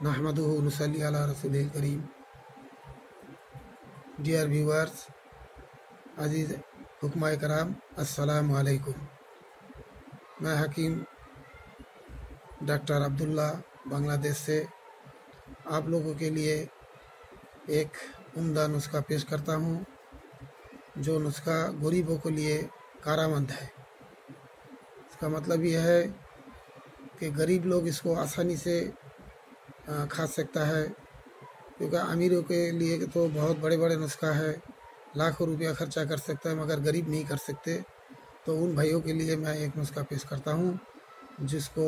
नहमदुहु व नुसल्ली अला रसूलिल करीम। Dear viewers, अजीज़ हुक्माए कराम, अस्सलामु अलैकुम। मैं हकीम डॉक्टर अब्दुल्ला बांग्लादेश से आप लोगों के लिए एक उम्दा नुस्खा पेश करता हूँ, जो नुस्खा गरीबों के लिए कारआमद है। इसका मतलब यह है कि गरीब लोग इसको आसानी से खा सकता है, क्योंकि अमीरों के लिए तो बहुत बड़े बड़े नुस्खा है, लाखों रुपया खर्चा कर सकता है, मगर गरीब नहीं कर सकते। तो उन भाइयों के लिए मैं एक नुस्खा पेश करता हूँ, जिसको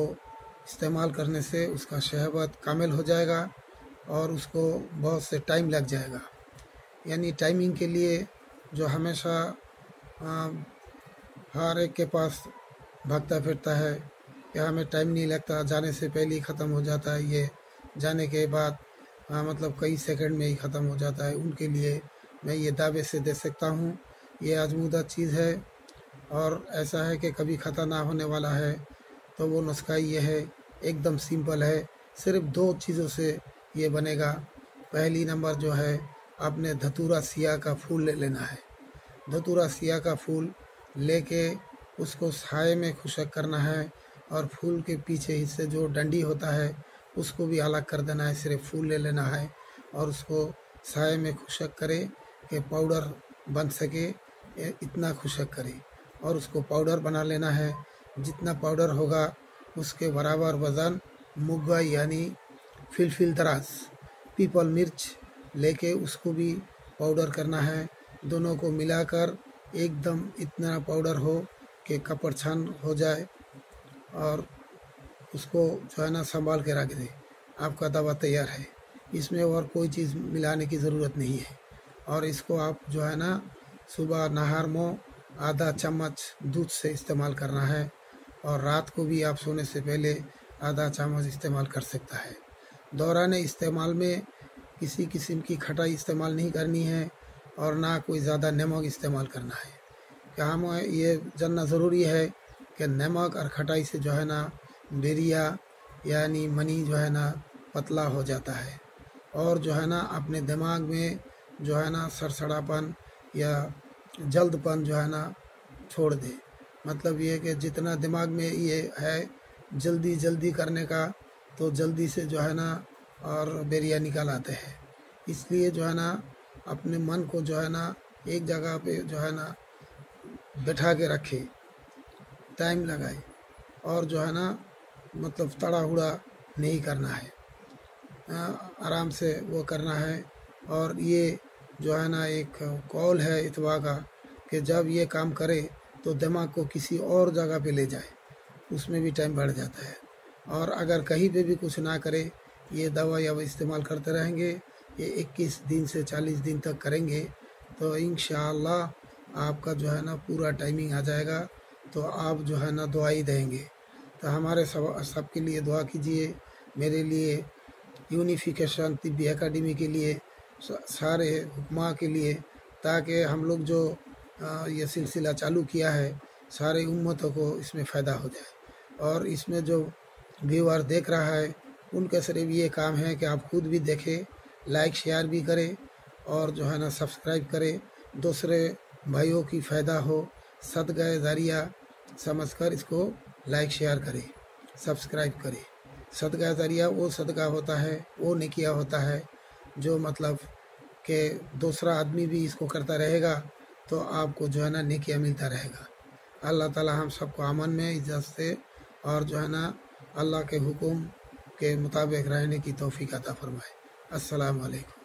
इस्तेमाल करने से उसका शहवत कामिल हो जाएगा और उसको बहुत से टाइम लग जाएगा। यानी टाइमिंग के लिए जो हमेशा हर एक के पास भागता फिरता है कि हमें टाइम नहीं लगता, जाने से पहले ही ख़त्म हो जाता है, ये जाने के बाद मतलब कई सेकंड में ही ख़त्म हो जाता है, उनके लिए मैं ये दावे से दे सकता हूँ ये आजमूदा चीज़ है और ऐसा है कि कभी ख़त्म ना होने वाला है। तो वो नुस्खा ये है, एकदम सिंपल है, सिर्फ 2 चीज़ों से ये बनेगा। पहली नंबर जो है, आपने धतूरा सिया का फूल ले लेना है। धतूरा सिया का फूल लेके उसको साए में खुशक करना है और फूल के पीछे हिस्से जो डंडी होता है उसको भी अलग कर देना है। सिर्फ फूल ले लेना है और उसको साए में खुशक करे कि पाउडर बन सके, इतना खुशक करे और उसको पाउडर बना लेना है। जितना पाउडर होगा उसके बराबर वज़न मुग्गा यानी फिलफिल दराज पीपल मिर्च लेके उसको भी पाउडर करना है। दोनों को मिलाकर एकदम इतना पाउडर हो कि कपड़ छान हो जाए और उसको जो है ना संभाल के रख दे। आपका दवा तैयार है, इसमें और कोई चीज़ मिलाने की ज़रूरत नहीं है। और इसको आप जो है ना सुबह नहार में आधा चम्मच दूध से इस्तेमाल करना है और रात को भी आप सोने से पहले आधा चम्मच इस्तेमाल कर सकता है। दौरान इस्तेमाल में किसी किस्म की खटाई इस्तेमाल नहीं करनी है और ना कोई ज़्यादा नमक इस्तेमाल करना है। क्या हमें ये जानना ज़रूरी है कि नमक और खटाई से जो है ना बेरिया यानी मनी जो है ना पतला हो जाता है और जो है ना अपने दिमाग में जो है ना सड़सड़ापन या जल्दपन जो है ना छोड़ दे। मतलब ये कि जितना दिमाग में ये है जल्दी जल्दी करने का, तो जल्दी से जो है ना और बेरिया निकाल आते हैं। इसलिए जो है ना अपने मन को जो है ना एक जगह पे जो है ना बैठा के रखे, टाइम लगाए और जो है ना मतलब तड़ा हुड़ा नहीं करना है, आराम से वो करना है। और ये जो है ना एक कौल है इतवा का कि जब ये काम करे तो दिमाग को किसी और जगह पे ले जाए, उसमें भी टाइम बढ़ जाता है। और अगर कहीं पे भी कुछ ना करे, ये दवा या इस्तेमाल करते रहेंगे, ये 21 दिन से 40 दिन तक करेंगे तो इंशाअल्लाह आपका जो है ना पूरा टाइमिंग आ जाएगा। तो आप जो है ना दुआ ही देंगे। तो हमारे सब के लिए दुआ कीजिए, मेरे लिए, यूनिफिकेशन तिब्बी एकेडमी के लिए, सारे हुक्मा के लिए, ताकि हम लोग जो ये सिलसिला चालू किया है सारे उम्मतों को इसमें फ़ायदा हो जाए। और इसमें जो व्यूअर देख रहा है उनका सिर्फ ये काम है कि आप खुद भी देखें, लाइक शेयर भी करें और जो है ना सब्सक्राइब करें, दूसरे भाइयों की फ़ायदा हो, सदका ज़रिया समझकर इसको लाइक शेयर करें, सब्सक्राइब करें। सदका ज़रिया वो सदका होता है, वो नेकिया होता है जो मतलब कि दूसरा आदमी भी इसको करता रहेगा तो आपको जो है ना नेकिया मिलता रहेगा। अल्लाह ताला हम सबको अमन में इज्जत से और जो है ना अल्लाह के हुक्म के मुताबिक रहने की तौफीक अता फरमाए। अस्सलामु अलैकुम।